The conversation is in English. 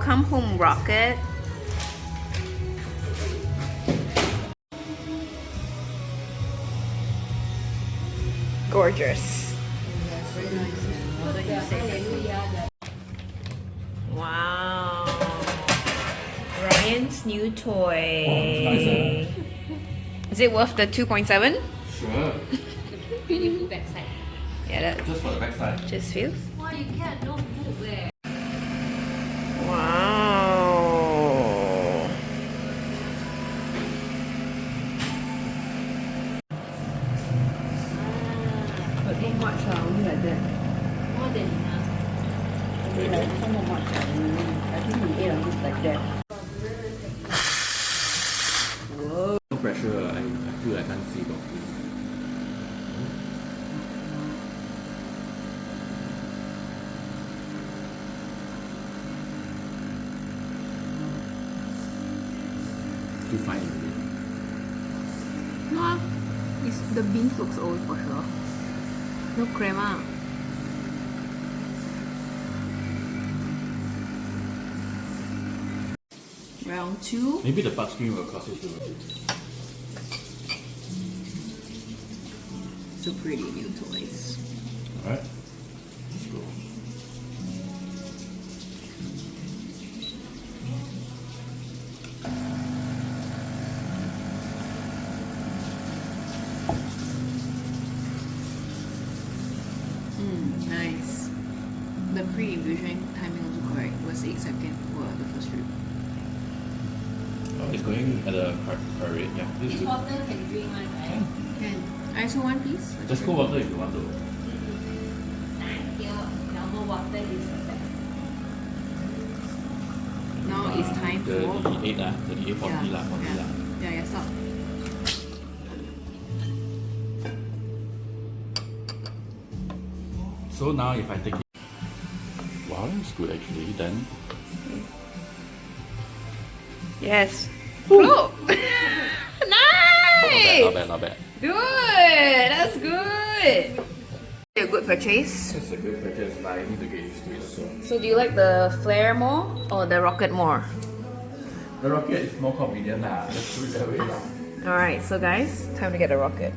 Welcome home, rocket. Gorgeous. Wow. Ryan's new toy. Oh, it's nice, Is it worth the 2.7? Sure. Beautiful backside. Yeah, that Just for the backside. just feels. Why you can't no food there? Wow. But not much, only like that. More than enough. Like, so not much. I think we ate a bit like that. No pressure. I feel like I can't see properly. Too fine already. No, it's, the beans looks old for sure. No crema. Round 2. Maybe the touch screen will cost you too much. So pretty new toys. Alright. Let's go. Nice. The pre-infusion timing also correct. It was 8 seconds for the first strip. Oh, it's going at a correct rate. Yeah, this is This good. water can drink one, right? Can I also one piece? Just cold water if you want to. Thank you. Normal water is the best. Now it's time for 38 lah. 38, 40 lah. 40 lah. Yeah, stop. So now if I take it. Wow, that's good actually. Then Yes. Flow. Nice. not bad, not bad. Good. That's good. A good purchase. It's a good purchase, but I need to get used to it also. So do you like the flare more or the rocket more? The rocket is more convenient lah. Let's do it that way lah. Alright, so guys, time to get the rocket.